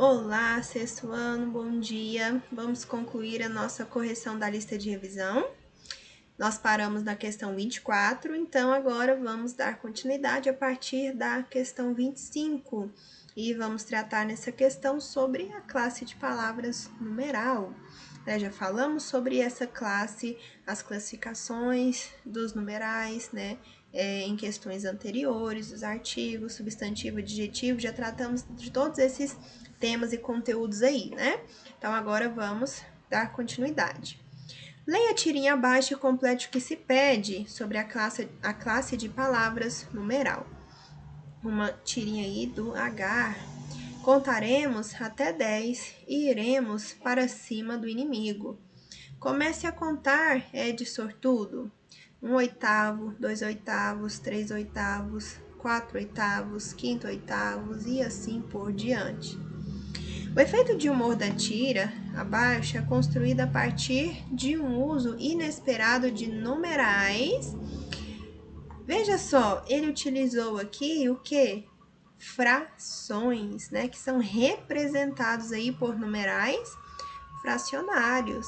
Olá, sexto ano, bom dia. Vamos concluir a nossa correção da lista de revisão. Nós paramos na questão 24, então agora vamos dar continuidade a partir da questão 25 e vamos tratar nessa questão sobre a classe de palavras numeral. Já falamos sobre essa classe, as classificações dos numerais, em questões anteriores, os artigos, substantivo, adjetivo, já tratamos de todos esses temas e conteúdos aí, né? Então agora vamos dar continuidade. Leia a tirinha abaixo e complete o que se pede sobre a classe de palavras numeral. Uma tirinha aí do H. Contaremos até 10 e iremos para cima do inimigo. Comece a contar, é de sortudo. 1 oitavo, 2 oitavos, 3 oitavos, 4 oitavos, 5 oitavos e assim por diante. O efeito de humor da tira abaixo é construído a partir de um uso inesperado de numerais. Veja só, ele utilizou aqui o que? Frações, que são representados aí por numerais fracionários,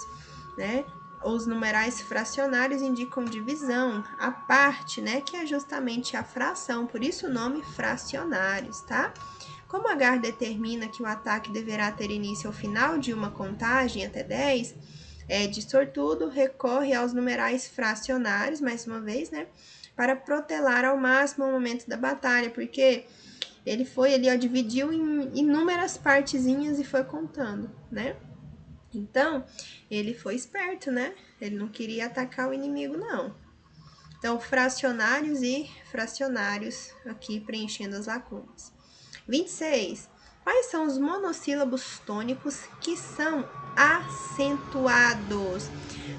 Os numerais fracionários indicam divisão, a parte, que é justamente a fração, por isso o nome fracionários, tá? Como H determina que o ataque deverá ter início ao final de uma contagem até 10, de sortudo recorre aos numerais fracionários, mais uma vez, para protelar ao máximo o momento da batalha, porque ele dividiu em inúmeras partezinhas e foi contando, Então, ele foi esperto, Ele não queria atacar o inimigo, não. Então, fracionários e fracionários aqui preenchendo as lacunas. 26. Quais são os monossílabos tônicos que são acentuados?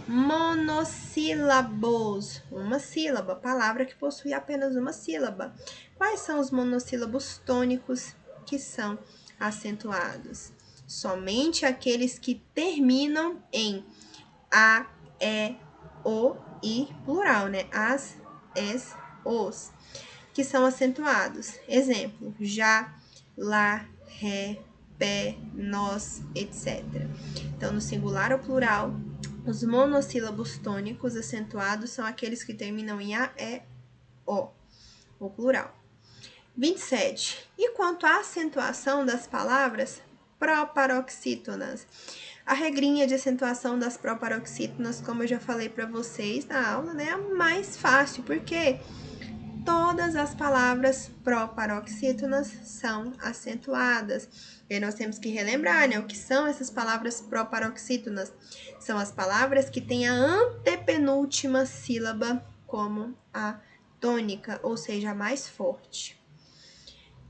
Monossílabos, uma sílaba, palavra que possui apenas uma sílaba. Quais são os monossílabos tônicos que são acentuados? Somente aqueles que terminam em a, e, o e plural, As, es, os, que são acentuados. Exemplo, já, lá, ré, pé, nós, etc. Então, no singular ou plural, os monossílabos tônicos acentuados são aqueles que terminam em a, e, o plural. 27. E quanto à acentuação das palavras proparoxítonas? A regrinha de acentuação das proparoxítonas, como eu já falei para vocês na aula, é a mais fácil, porque todas as palavras proparoxítonas são acentuadas. E nós temos que relembrar, o que são essas palavras proparoxítonas? São as palavras que têm a antepenúltima sílaba como a tônica, ou seja, a mais forte.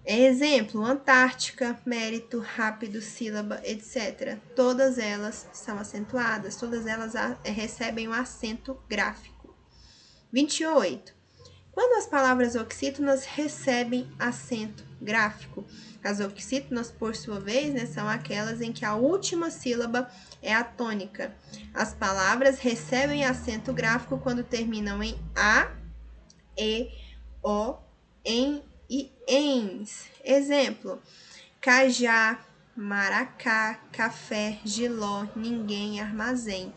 Exemplo, Antártica, mérito, rápido, sílaba, etc. Todas elas são acentuadas, todas elas recebem um acento gráfico. 28. Quando as palavras oxítonas recebem acento gráfico? As oxítonas, por sua vez, são aquelas em que a última sílaba é a tônica. As palavras recebem acento gráfico quando terminam em a, e, o, em e ens. Exemplo, cajá, maracá, café, giló, ninguém, armazém.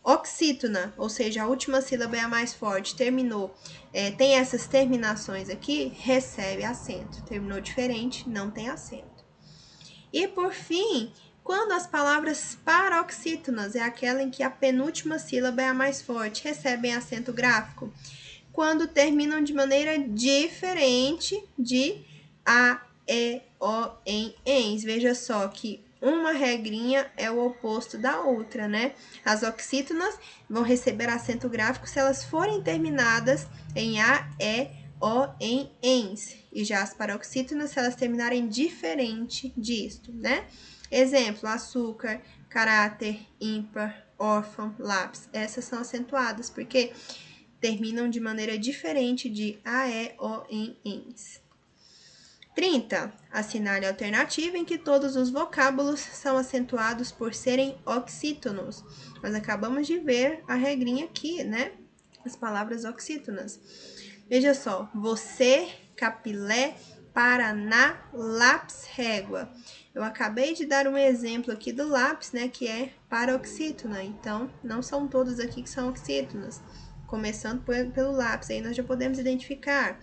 Oxítona, ou seja, a última sílaba é a mais forte, terminou, tem essas terminações aqui, recebe acento. Terminou diferente, não tem acento. E por fim, quando as palavras paroxítonas é aquela em que a penúltima sílaba é a mais forte, recebem acento gráfico. Quando terminam de maneira diferente de a, e, o, em, ens. Veja só que uma regrinha é o oposto da outra, As oxítonas vão receber acento gráfico se elas forem terminadas em a, e, o, em, ens. E já as paroxítonas se elas terminarem diferente disto, Exemplo, açúcar, caráter, ímpar, órfão, lápis. Essas são acentuadas porque terminam de maneira diferente de a, e, o, em, ens. 30. Assinale a alternativa em que todos os vocábulos são acentuados por serem oxítonos. Nós acabamos de ver a regrinha aqui, As palavras oxítonas. Veja só, você, capilé, para na lápis régua. Eu acabei de dar um exemplo aqui do lápis, né, que é paroxítona. Então, não são todos aqui que são oxítonas. Começando pelo lápis, aí nós já podemos identificar.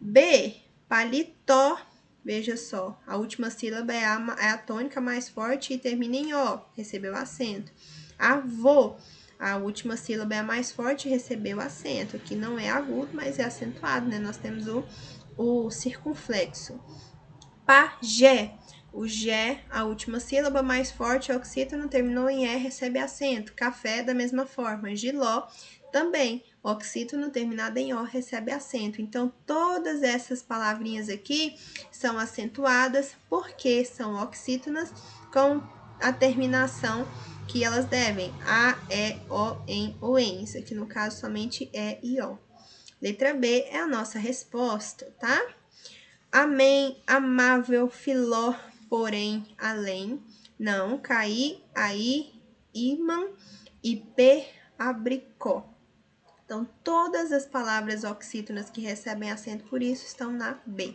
B, paletó. Veja só, a última sílaba é a tônica mais forte e termina em O, recebeu acento. Avô, a última sílaba é a mais forte e recebeu acento. Aqui não é agudo, mas é acentuado, né? Nós temos o circunflexo. Pajé, o Gé, a última sílaba mais forte, oxítono, terminou em E, recebe acento. Café, da mesma forma. Giló, também, oxítono terminado em O, recebe acento. Então, todas essas palavrinhas aqui são acentuadas porque são oxítonas com a terminação que elas devem. A, E, O, em ou em. Isso aqui, no caso, somente E e O. Letra B é a nossa resposta, tá? Amém, amável, filó, porém, além. Não, caí, aí, imã, ipê, abricó. Então, todas as palavras oxítonas que recebem acento por isso estão na B.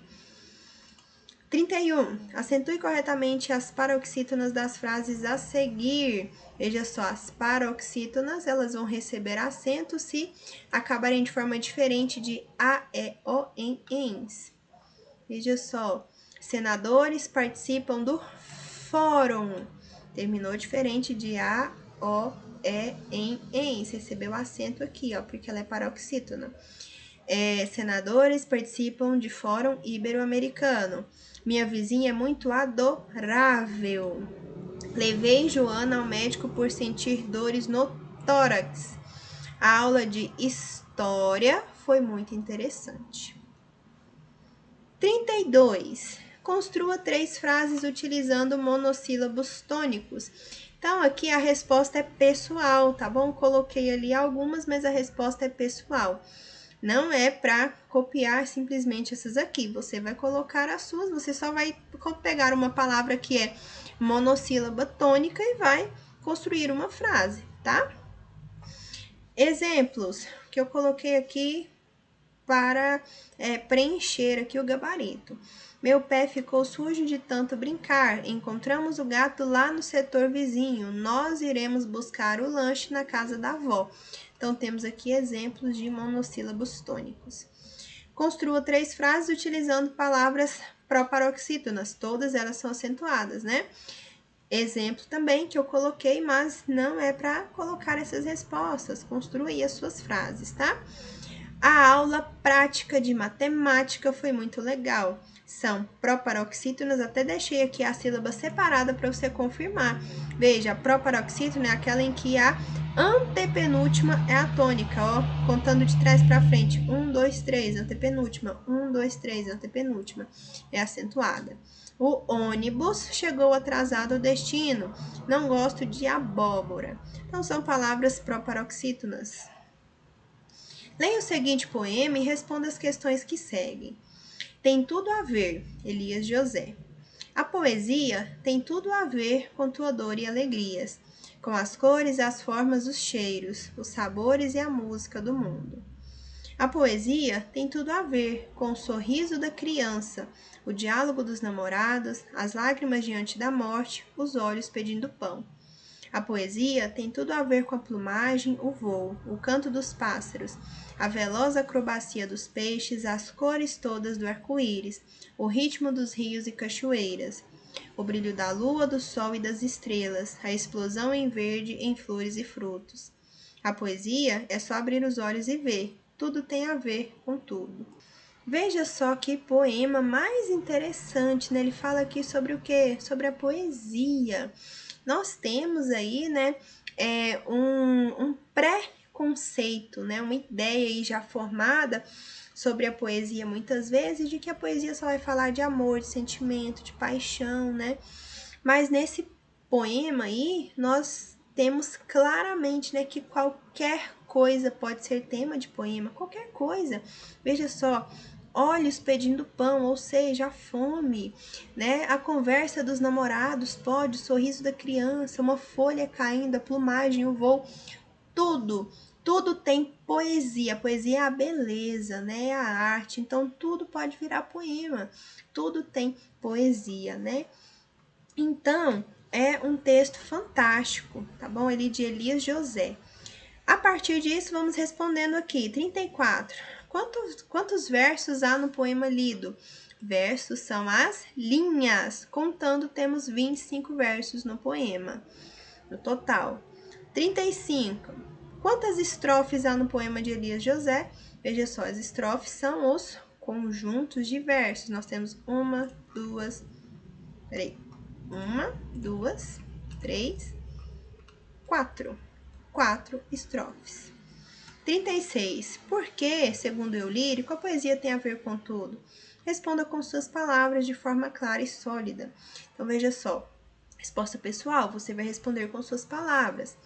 31. Acentue corretamente as paroxítonas das frases a seguir. Veja só, as paroxítonas, elas vão receber acento se acabarem de forma diferente de A, E, O, em, ens. Veja só, senadores participam do fórum. Terminou diferente de A, O, E, em, ens. Recebeu acento aqui, ó, porque ela é paroxítona. Senadores participam de fórum ibero-americano. Minha vizinha é muito adorável. Levei Joana ao médico por sentir dores no tórax. A aula de história foi muito interessante. 32. Construa 3 frases utilizando monossílabos tônicos. Então, aqui a resposta é pessoal, tá bom? Coloquei ali algumas, mas a resposta é pessoal. Não é para copiar simplesmente essas aqui. Você vai colocar as suas, você só vai pegar uma palavra que é monossílaba tônica e vai construir uma frase, tá? Exemplos que eu coloquei aqui para preencher aqui o gabarito. Meu pé ficou sujo de tanto brincar. Encontramos o gato lá no setor vizinho. Nós iremos buscar o lanche na casa da avó. Então, temos aqui exemplos de monossílabos tônicos. Construa 3 frases utilizando palavras proparoxítonas. Todas elas são acentuadas, né? Exemplo também que eu coloquei, mas não é para colocar essas respostas. Construa aí as suas frases, tá? A aula prática de matemática foi muito legal. São proparoxítonas, até deixei aqui a sílaba separada para você confirmar. Veja, a proparoxítona é aquela em que a antepenúltima é a tônica, ó, contando de trás para frente. 1, 2, 3, antepenúltima. 1, 2, 3, antepenúltima. É acentuada. O ônibus chegou atrasado ao destino. Não gosto de abóbora. Então, são palavras proparoxítonas. Leia o seguinte poema e responda as questões que seguem. Tem tudo a ver, Elias José. A poesia tem tudo a ver com tua dor e alegrias, com as cores, as formas, os cheiros, os sabores e a música do mundo. A poesia tem tudo a ver com o sorriso da criança, o diálogo dos namorados, as lágrimas diante da morte, os olhos pedindo pão. A poesia tem tudo a ver com a plumagem, o voo, o canto dos pássaros, a veloz acrobacia dos peixes, as cores todas do arco-íris, o ritmo dos rios e cachoeiras, o brilho da lua, do sol e das estrelas, a explosão em verde em flores e frutos. A poesia é só abrir os olhos e ver, tudo tem a ver com tudo. Veja só que poema mais interessante, né? Ele fala aqui sobre o quê? Sobre a poesia. Nós temos aí, né, um pré-conceito, né, uma ideia aí já formada sobre a poesia muitas vezes, de que a poesia só vai falar de amor, de sentimento, de paixão, né? Mas nesse poema aí, nós temos claramente, né, que qualquer coisa pode ser tema de poema, qualquer coisa. Veja só, olhos pedindo pão, ou seja, a fome, né? A conversa dos namorados pode, o sorriso da criança, uma folha caindo, a plumagem, o voo, tudo, Tudo tem poesia. Poesia é a beleza, né? É a arte. Então, tudo pode virar poema. Tudo tem poesia, né? Então, é um texto fantástico, tá bom? Ele é de Elias José. A partir disso, vamos respondendo aqui. 34. Quantos versos há no poema lido? Versos são as linhas. Contando, temos 25 versos no poema, no total. 35. Quantas estrofes há no poema de Elias José? Veja só, as estrofes são os conjuntos de versos. Nós temos uma, duas, três, quatro. 4 estrofes. 36. Por que, segundo eu lírico, a poesia tem a ver com tudo? Responda com suas palavras de forma clara e sólida. Então, veja só. Resposta pessoal, você vai responder com suas palavras.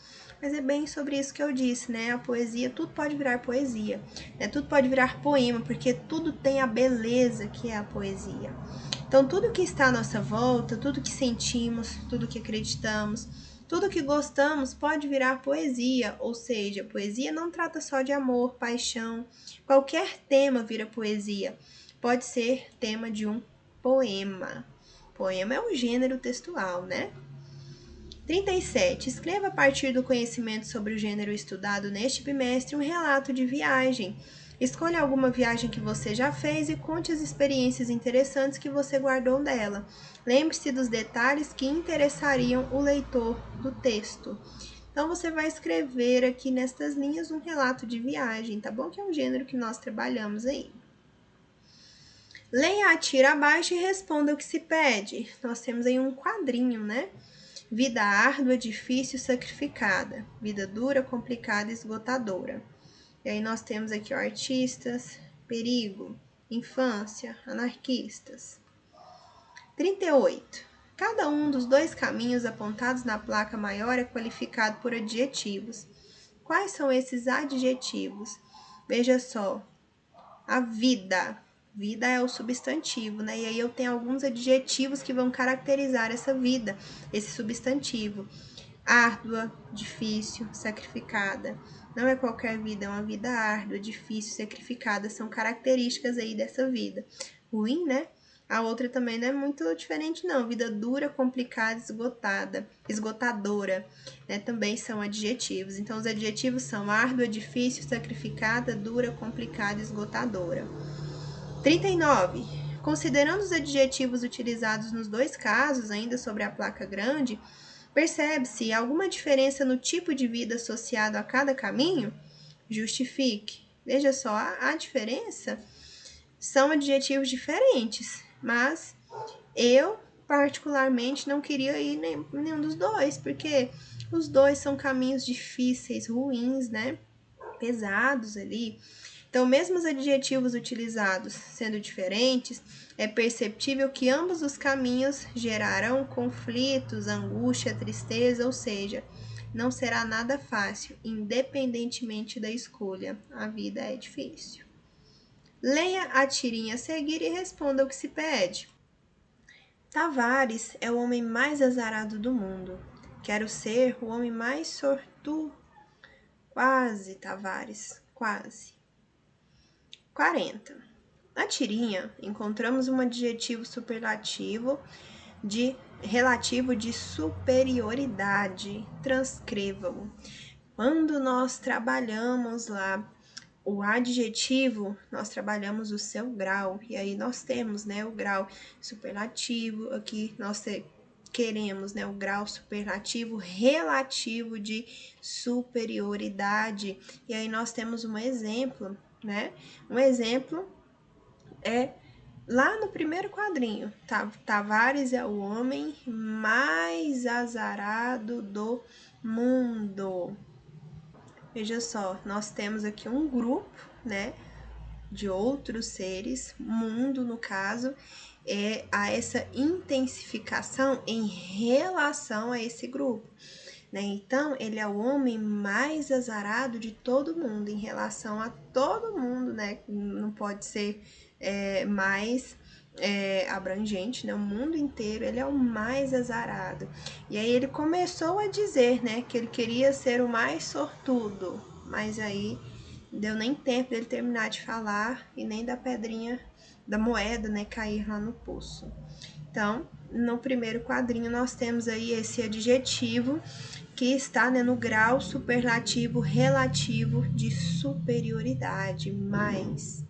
Mas é bem sobre isso que eu disse, né? A poesia, tudo pode virar poesia, né? Tudo pode virar poema, porque tudo tem a beleza que é a poesia. Então, tudo que está à nossa volta, tudo que sentimos, tudo que acreditamos, tudo que gostamos pode virar poesia, ou seja, poesia não trata só de amor, paixão. Qualquer tema vira poesia. Pode ser tema de um poema. Poema é um gênero textual, né? 37. Escreva a partir do conhecimento sobre o gênero estudado neste bimestre um relato de viagem. Escolha alguma viagem que você já fez e conte as experiências interessantes que você guardou dela. Lembre-se dos detalhes que interessariam o leitor do texto. Então, você vai escrever aqui nestas linhas um relato de viagem, tá bom? Que é um gênero que nós trabalhamos aí. Leia a tira abaixo e responda o que se pede. Nós temos aí um quadrinho, né? Vida árdua, difícil, sacrificada. Vida dura, complicada, esgotadora. E aí nós temos aqui artistas, perigo, infância, anarquistas. 38. Cada um dos dois caminhos apontados na placa maior é qualificado por adjetivos. Quais são esses adjetivos? Veja só. A vida. Vida é o substantivo, né? E aí eu tenho alguns adjetivos que vão caracterizar essa vida, esse substantivo. Árdua, difícil, sacrificada. Não é qualquer vida, é uma vida árdua, difícil, sacrificada. São características aí dessa vida. Ruim, né? A outra também não é muito diferente, não. Vida dura, complicada, esgotada, esgotadora, né? Também são adjetivos. Então, os adjetivos são árdua, difícil, sacrificada, dura, complicada, esgotadora. 39. Considerando os adjetivos utilizados nos dois casos, ainda sobre a placa grande, percebe-se alguma diferença no tipo de vida associado a cada caminho? Justifique. Veja só, a diferença são adjetivos diferentes, mas eu particularmente não queria ir nenhum dos dois, porque os dois são caminhos difíceis, ruins, né? Pesados ali. Então, mesmo os adjetivos utilizados sendo diferentes, é perceptível que ambos os caminhos gerarão conflitos, angústia, tristeza, ou seja, não será nada fácil, independentemente da escolha. A vida é difícil. Leia a tirinha a seguir e responda o que se pede. Tavares é o homem mais azarado do mundo. Quero ser o homem mais sortudo. Quase, Tavares, quase. 40. Na tirinha, encontramos um adjetivo superlativo relativo de superioridade. Transcreva-o. Quando nós trabalhamos lá o adjetivo, nós trabalhamos o seu grau. E aí nós temos, né, o grau superlativo. Aqui nós queremos, né, o grau superlativo relativo de superioridade. E aí nós temos um exemplo, né? Um exemplo é lá no primeiro quadrinho. Tavares é o homem mais azarado do mundo. Veja só, nós temos aqui um grupo, né, de outros seres, mundo no caso, a essa intensificação em relação a esse grupo, né? Então, ele é o homem mais azarado de todo mundo, em relação a todo mundo, né? Não pode ser mais abrangente, né? O mundo inteiro, ele é o mais azarado. E aí ele começou a dizer, né, que ele queria ser o mais sortudo, mas aí deu nem tempo dele terminar de falar e nem da pedrinha da moeda, né, cair lá no poço. Então, no primeiro quadrinho nós temos aí esse adjetivo que está, né, no grau superlativo relativo de superioridade, mais.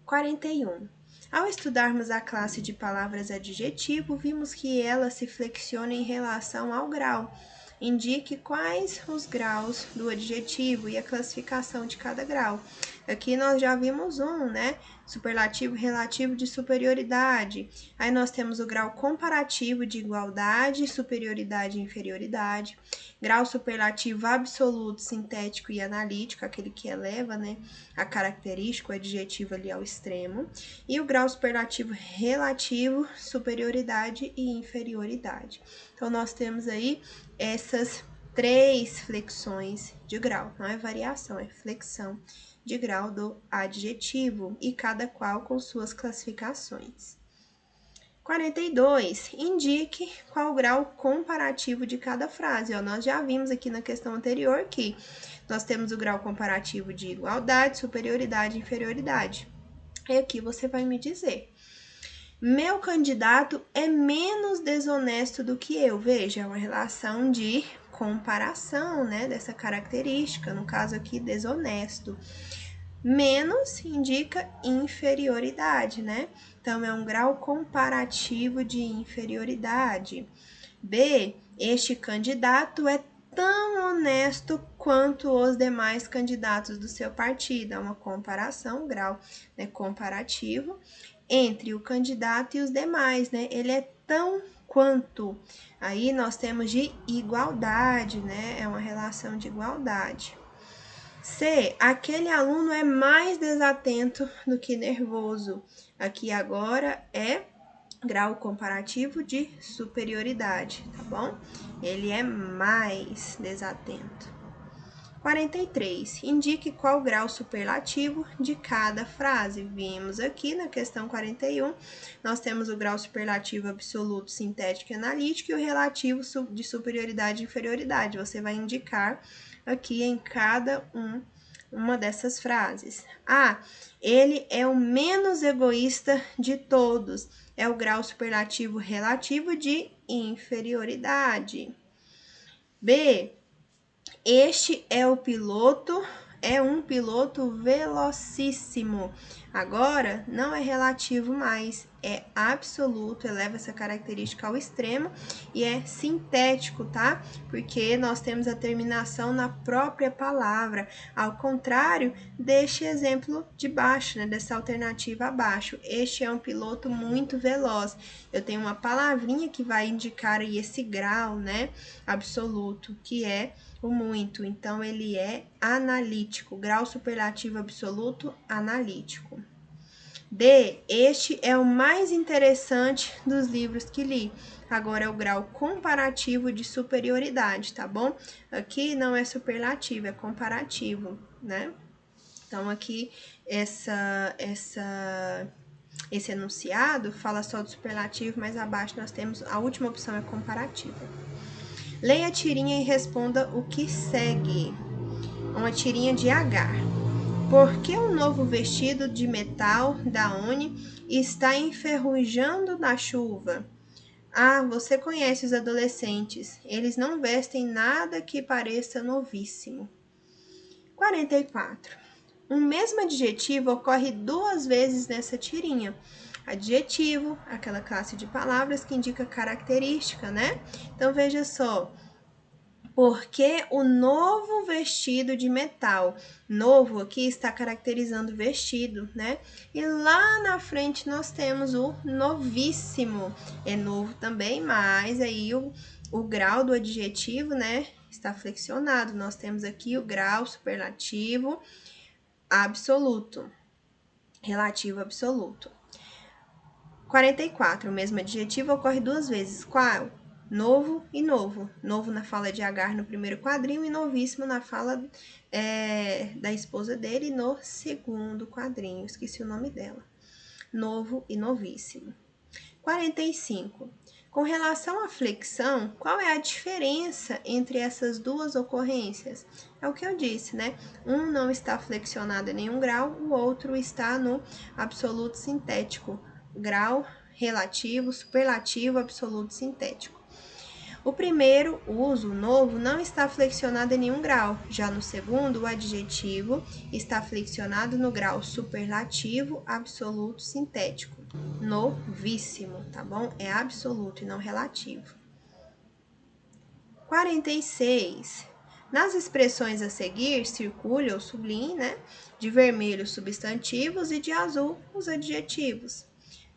41. Ao estudarmos a classe de palavras adjetivo, vimos que ela se flexiona em relação ao grau. Indique quais os graus do adjetivo e a classificação de cada grau. Aqui nós já vimos né? Superlativo relativo de superioridade. Aí nós temos o grau comparativo de igualdade, superioridade e inferioridade. Grau superlativo absoluto, sintético e analítico, aquele que eleva, né, a característica, o adjetivo ali ao extremo. E o grau superlativo relativo, superioridade e inferioridade. Então, nós temos aí essas 3 flexões de grau. Não é variação, é flexão de grau do adjetivo, e cada qual com suas classificações. 42. Indique qual o grau comparativo de cada frase. Nós já vimos aqui na questão anterior que nós temos o grau comparativo de igualdade, superioridade e inferioridade. E aqui você vai me dizer: meu candidato é menos desonesto do que eu. Veja, é uma relação de comparação, né, dessa característica, no caso aqui, desonesto. Menos indica inferioridade, né? Então, é um grau comparativo de inferioridade. B, este candidato é tão honesto quanto os demais candidatos do seu partido. É uma comparação, grau, né, comparativo entre o candidato e os demais, né? Ele é tão quanto. Aí nós temos de igualdade, né? É uma relação de igualdade. C, aquele aluno é mais desatento do que nervoso. Aqui agora é grau comparativo de superioridade, tá bom? Ele é mais desatento. 43. Indique qual grau superlativo de cada frase. Vimos aqui na questão 41, nós temos o grau superlativo absoluto, sintético e analítico e o relativo de superioridade e inferioridade. Você vai indicar aqui em cada uma dessas frases. A, ele é o menos egoísta de todos. É o grau superlativo relativo de inferioridade. B, este é um piloto velocíssimo. Agora, não é relativo mais, é absoluto, eleva essa característica ao extremo e é sintético, tá? Porque nós temos a terminação na própria palavra, ao contrário deste exemplo de baixo, né? Dessa alternativa abaixo. Este é um piloto muito veloz. Eu tenho uma palavrinha que vai indicar aí esse grau, né? Absoluto, que é o muito. Então, ele é analítico, grau superlativo absoluto, analítico. D, este é o mais interessante dos livros que li. Agora é o grau comparativo de superioridade, tá bom? Aqui não é superlativo, é comparativo, né? Então, aqui, esse enunciado fala só do superlativo, mas abaixo nós temos, a última opção é comparativa. Leia a tirinha e responda o que segue. Uma tirinha de H. Por que o novo vestido de metal da Oni está enferrujando na chuva? Ah, você conhece os adolescentes. Eles não vestem nada que pareça novíssimo. 44. Um mesmo adjetivo ocorre 2 vezes nessa tirinha. Adjetivo, aquela classe de palavras que indica característica, né? Então, veja só. Porque o novo vestido de metal, novo aqui está caracterizando vestido, né? E lá na frente nós temos o novíssimo, é novo também, mas aí o grau do adjetivo, né, está flexionado. Nós temos aqui o grau superlativo absoluto, relativo absoluto. 44, o mesmo adjetivo ocorre 2 vezes. Qual? Novo e novo. Novo na fala de Agar no primeiro quadrinho e novíssimo na fala da esposa dele no segundo quadrinho. Esqueci o nome dela. Novo e novíssimo. 45. Com relação à flexão, qual é a diferença entre essas duas ocorrências? É o que eu disse, né? Um não está flexionado em nenhum grau, o outro está no absoluto sintético, grau relativo, superlativo, absoluto sintético. O primeiro uso, o novo, não está flexionado em nenhum grau. Já no segundo, o adjetivo está flexionado no grau superlativo, absoluto, sintético. Novíssimo, tá bom? É absoluto e não relativo. 46. Nas expressões a seguir, circule ou sublinhe, né? De vermelho, os substantivos e de azul, os adjetivos.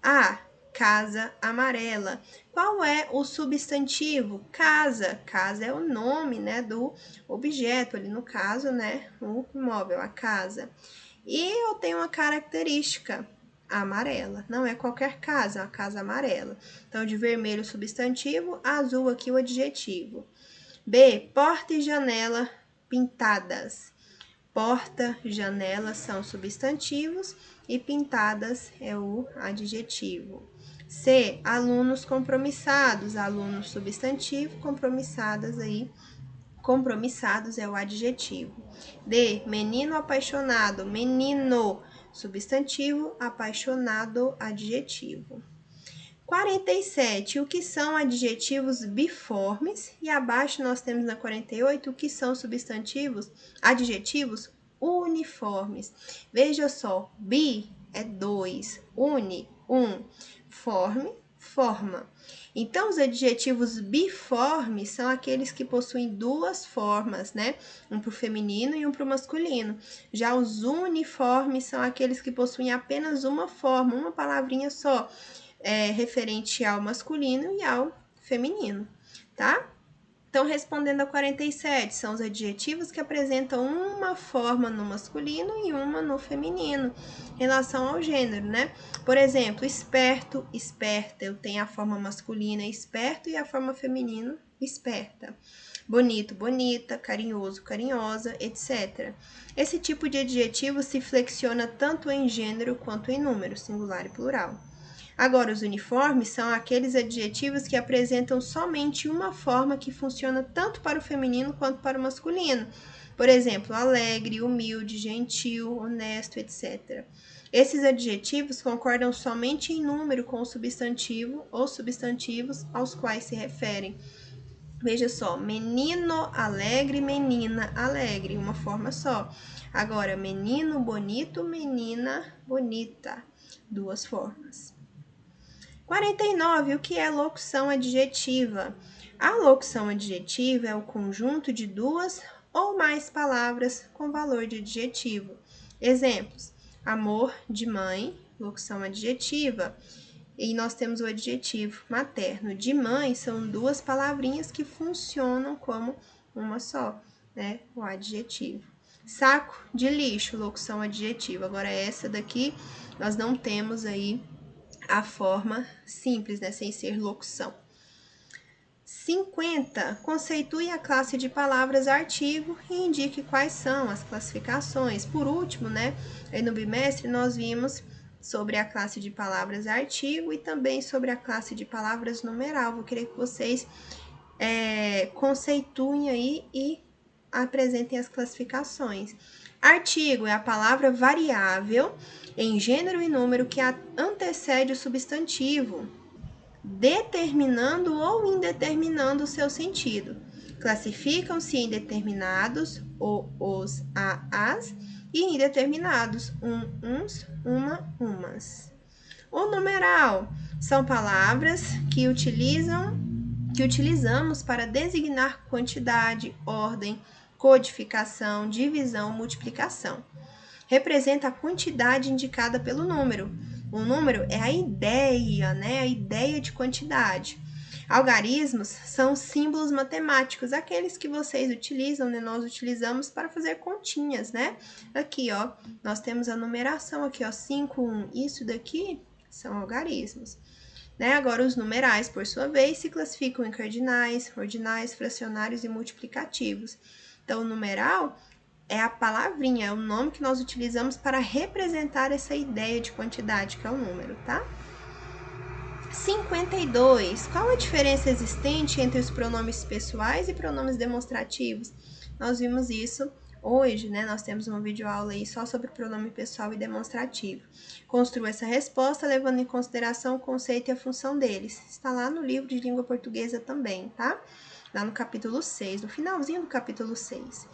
A. Casa amarela. Qual é o substantivo? Casa. Casa é o nome, né, do objeto, ali no caso, né, o imóvel, a casa. E eu tenho uma característica amarela. Não é qualquer casa, é uma casa amarela. Então, de vermelho o substantivo, azul aqui o adjetivo. B. Porta e janela pintadas. Porta, janela são substantivos e pintadas é o adjetivo. C. Alunos compromissados. Alunos substantivo, compromissadas aí. Compromissados é o adjetivo. D. Menino apaixonado. Menino, substantivo, apaixonado, adjetivo. 47. O que são adjetivos biformes? E abaixo nós temos na 48 o que são substantivos, adjetivos uniformes. Veja só, bi é dois, uni, forme, forma. Então, os adjetivos biformes são aqueles que possuem duas formas, né? Um para o feminino e um para o masculino. Já os uniformes são aqueles que possuem apenas uma forma, uma palavrinha só, referente ao masculino e ao feminino, tá? Então, respondendo a 47, são os adjetivos que apresentam uma forma no masculino e uma no feminino, em relação ao gênero, né? Por exemplo, esperto, esperta, eu tenho a forma masculina esperto e a forma feminina esperta. Bonito, bonita, carinhoso, carinhosa, etc. Esse tipo de adjetivo se flexiona tanto em gênero quanto em número, singular e plural. Agora, os uniformes são aqueles adjetivos que apresentam somente uma forma que funciona tanto para o feminino quanto para o masculino. Por exemplo, alegre, humilde, gentil, honesto, etc. Esses adjetivos concordam somente em número com o substantivo ou substantivos aos quais se referem. Veja só, menino alegre, menina alegre, uma forma só. Agora, menino bonito, menina bonita, duas formas. 49. O que é locução adjetiva? A locução adjetiva é o conjunto de duas ou mais palavras com valor de adjetivo. Exemplos: amor de mãe, locução adjetiva. E nós temos o adjetivo materno. De mãe são duas palavrinhas que funcionam como uma só, né? O adjetivo. Saco de lixo, locução adjetiva. Agora, essa daqui nós não temos aí a forma simples, né, sem ser locução. 50. Conceitue a classe de palavras artigo e indique quais são as classificações. Por último, né, aí no bimestre nós vimos sobre a classe de palavras artigo e também sobre a classe de palavras numeral. Vou querer que vocês conceituem aí e apresentem as classificações. Artigo é a palavra variável em gênero e número que antecede o substantivo, determinando ou indeterminando o seu sentido. Classificam-se em determinados, os, as, e indeterminados, uns, umas. O numeral são palavras que utilizamos para designar quantidade, ordem, codificação, divisão, multiplicação. Representa a quantidade indicada pelo número. O número é a ideia, né? A ideia de quantidade. Algarismos são símbolos matemáticos, aqueles que vocês utilizam, né? Nós utilizamos para fazer continhas, né? Aqui, ó, nós temos a numeração aqui, ó, 5, 1. Isso daqui são algarismos. Né? Agora, os numerais, por sua vez, se classificam em cardinais, ordinais, fracionários e multiplicativos. Então, o numeral é a palavrinha, é o nome que nós utilizamos para representar essa ideia de quantidade, que é o número, tá? 52. Qual a diferença existente entre os pronomes pessoais e pronomes demonstrativos? Nós vimos isso hoje, né? Nós temos uma videoaula aí só sobre pronome pessoal e demonstrativo. Construa essa resposta levando em consideração o conceito e a função deles. Está lá no livro de língua portuguesa também, tá? Lá no capítulo 6, no finalzinho do capítulo 6.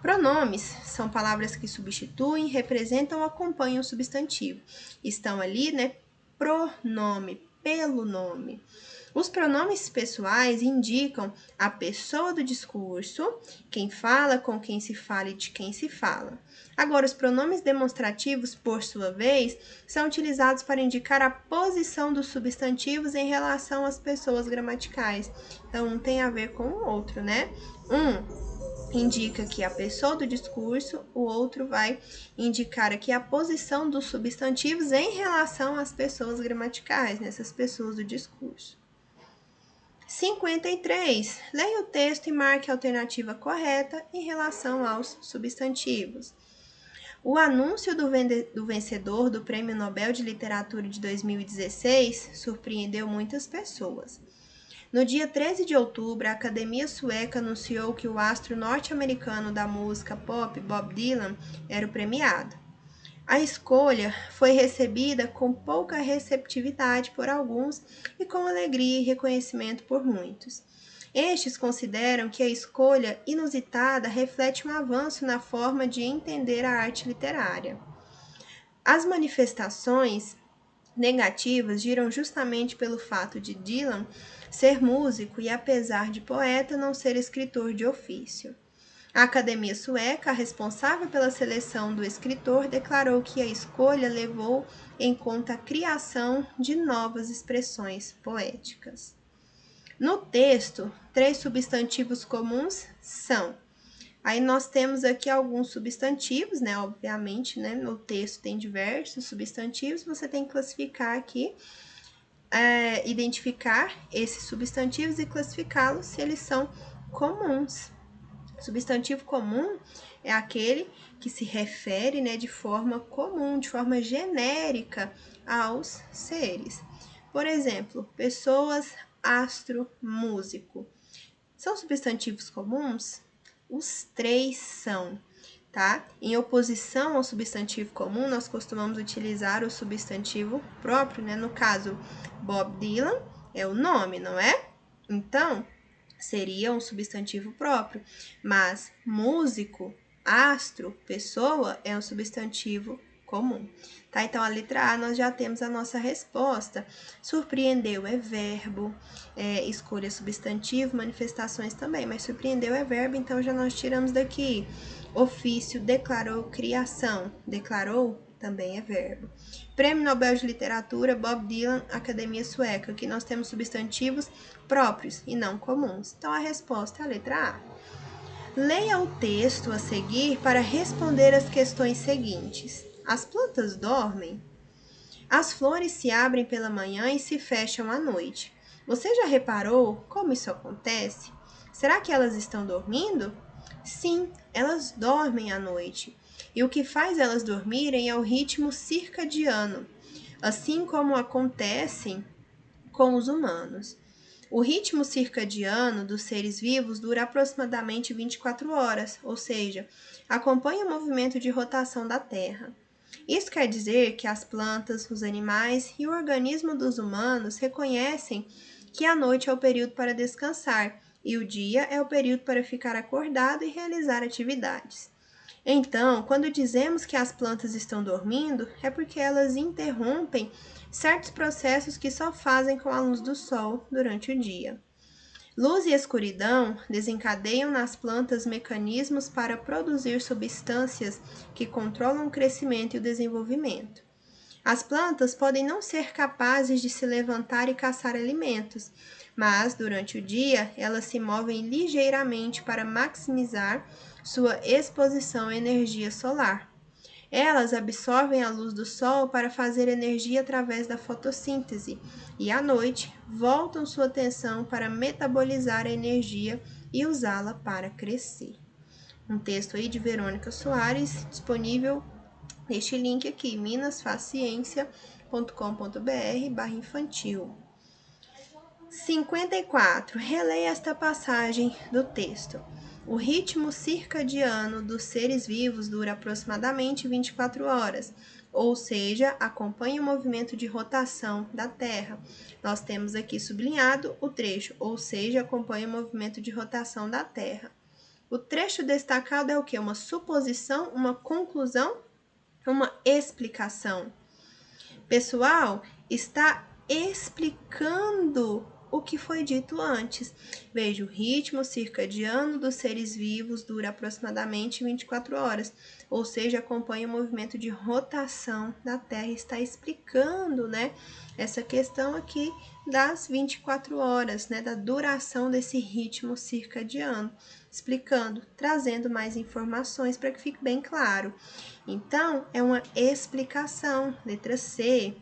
Pronomes são palavras que substituem, representam ou acompanham o substantivo. Estão ali, né? Pronome, pelo nome. Os pronomes pessoais indicam a pessoa do discurso, quem fala, com quem se fala e de quem se fala. Agora, os pronomes demonstrativos, por sua vez, são utilizados para indicar a posição dos substantivos em relação às pessoas gramaticais. Então, um tem a ver com o outro, né? Indica aqui a pessoa do discurso, o outro vai indicar aqui a posição dos substantivos em relação às pessoas gramaticais, nessas pessoas do discurso. 53. Leia o texto e marque a alternativa correta em relação aos substantivos. O anúncio do vencedor do Prêmio Nobel de Literatura de 2016 surpreendeu muitas pessoas. No dia 13 de outubro, a Academia Sueca anunciou que o astro norte-americano da música pop, Bob Dylan, era o premiado. A escolha foi recebida com pouca receptividade por alguns e com alegria e reconhecimento por muitos. Estes consideram que a escolha inusitada reflete um avanço na forma de entender a arte literária. As manifestações negativas giram justamente pelo fato de Dylan ser músico e, apesar de poeta, não ser escritor de ofício. A Academia Sueca, responsável pela seleção do escritor, declarou que a escolha levou em conta a criação de novas expressões poéticas. No texto, 3 substantivos comuns são. Aí nós temos aqui alguns substantivos, né? Obviamente, né? No texto tem diversos substantivos, você tem que classificar aqui, identificar esses substantivos e classificá-los se eles são comuns. Substantivo comum é aquele que se refere, né, de forma comum, de forma genérica aos seres. Por exemplo, pessoas, astro, músico. São substantivos comuns? Os 3 são, tá? Em oposição ao substantivo comum, nós costumamos utilizar o substantivo próprio, né? No caso, Bob Dylan é o nome, não é? Então, seria um substantivo próprio, mas músico, astro, pessoa é um substantivo comum, tá? Então, a letra A nós já temos a nossa resposta. Surpreendeu é verbo, escolha substantivo, manifestações também, mas surpreendeu é verbo, então já nós tiramos daqui. Ofício, declarou, criação, declarou também é verbo. Prêmio Nobel de Literatura, Bob Dylan, Academia Sueca. Aqui nós temos substantivos próprios e não comuns. Então, a resposta é a letra A. Leia o texto a seguir para responder as questões seguintes. As plantas dormem? As flores se abrem pela manhã e se fecham à noite. Você já reparou como isso acontece? Será que elas estão dormindo? Sim, elas dormem à noite. E o que faz elas dormirem é o ritmo circadiano, assim como acontece com os humanos. O ritmo circadiano dos seres vivos dura aproximadamente 24 horas, ou seja, acompanha o movimento de rotação da Terra. Isso quer dizer que as plantas, os animais e o organismo dos humanos reconhecem que a noite é o período para descansar e o dia é o período para ficar acordado e realizar atividades. Então, quando dizemos que as plantas estão dormindo, é porque elas interrompem certos processos que só fazem com a luz do sol durante o dia. Luz e escuridão desencadeiam nas plantas mecanismos para produzir substâncias que controlam o crescimento e o desenvolvimento. As plantas podem não ser capazes de se levantar e caçar alimentos, mas durante o dia elas se movem ligeiramente para maximizar sua exposição à energia solar. Elas absorvem a luz do sol para fazer energia através da fotossíntese e, à noite, voltam sua atenção para metabolizar a energia e usá-la para crescer. Um texto aí de Verônica Soares, disponível neste link aqui, minasfazciencia.com.br/infantil. 54. Releia esta passagem do texto. O ritmo circadiano dos seres vivos dura aproximadamente 24 horas, ou seja, acompanha o movimento de rotação da Terra. Nós temos aqui sublinhado o trecho, ou seja, acompanha o movimento de rotação da Terra. O trecho destacado é o que? Uma suposição, uma conclusão, uma explicação. Pessoal, está explicando o que foi dito antes. Veja, o ritmo circadiano dos seres vivos dura aproximadamente 24 horas, ou seja, acompanha o movimento de rotação da Terra. Está explicando, né, essa questão aqui das 24 horas, né, da duração desse ritmo circadiano, explicando, trazendo mais informações para que fique bem claro. Então, é uma explicação. Letra C.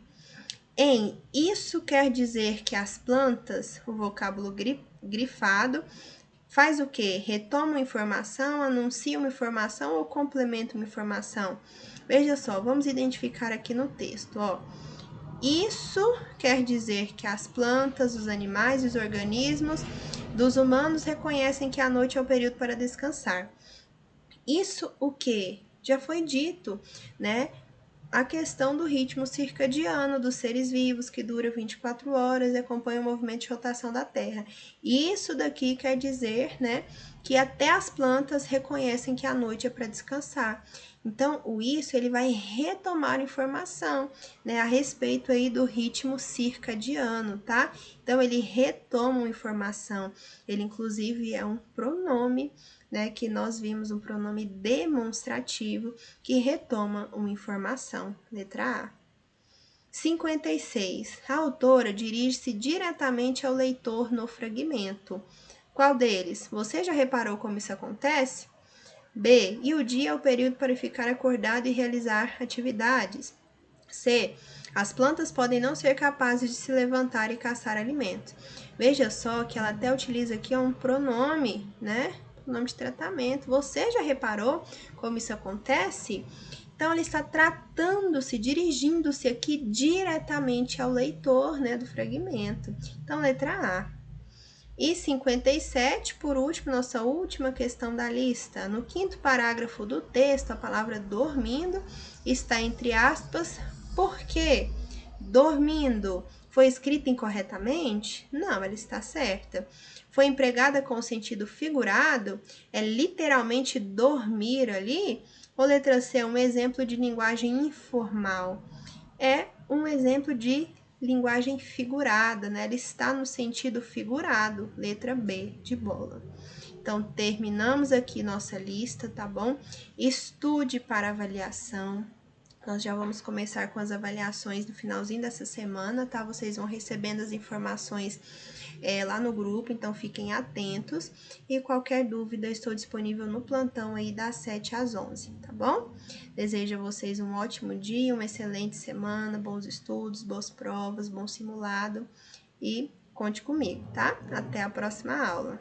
Isso quer dizer que as plantas, o vocábulo grifado, faz o quê? Retoma uma informação, anuncia uma informação ou complementa uma informação? Veja só, vamos identificar aqui no texto, ó. Isso quer dizer que as plantas, os animais e os organismos dos humanos reconhecem que a noite é o período para descansar. Isso o quê? Já foi dito, né? A questão do ritmo circadiano dos seres vivos, que dura 24 horas e acompanha o movimento de rotação da Terra. Isso daqui quer dizer, né, que até as plantas reconhecem que a noite é para descansar. Então, o isso, ele vai retomar informação, né, a respeito aí do ritmo circadiano, tá? Então, ele retoma uma informação. Ele, inclusive, é um pronome, né, que nós vimos um pronome demonstrativo que retoma uma informação. Letra A. 56. A autora dirige-se diretamente ao leitor no fragmento. Qual deles? Você já reparou como isso acontece? B. E o dia é o período para ficar acordado e realizar atividades. C. As plantas podem não ser capazes de se levantar e caçar alimentos. Veja só que ela até utiliza aqui um pronome, né? Nome de tratamento. Você já reparou como isso acontece? Então, ele está tratando-se, dirigindo-se aqui diretamente ao leitor, né, do fragmento. Então, letra A. E 57, por último, nossa última questão da lista. No quinto parágrafo do texto, a palavra dormindo está entre aspas. Por quê? Dormindo foi escrita incorretamente? Não, ela está certa. Foi empregada com sentido figurado? É literalmente dormir ali? Ou letra C, um exemplo de linguagem informal? É um exemplo de linguagem figurada, né? Ela está no sentido figurado, letra B, de bola. Então, terminamos aqui nossa lista, tá bom? Estude para avaliação. Nós já vamos começar com as avaliações no finalzinho dessa semana, tá? Vocês vão recebendo as informações lá no grupo, então fiquem atentos. E qualquer dúvida, eu estou disponível no plantão aí das 7 às 11, tá bom? Desejo a vocês um ótimo dia, uma excelente semana, bons estudos, boas provas, bom simulado e conte comigo, tá? Até a próxima aula.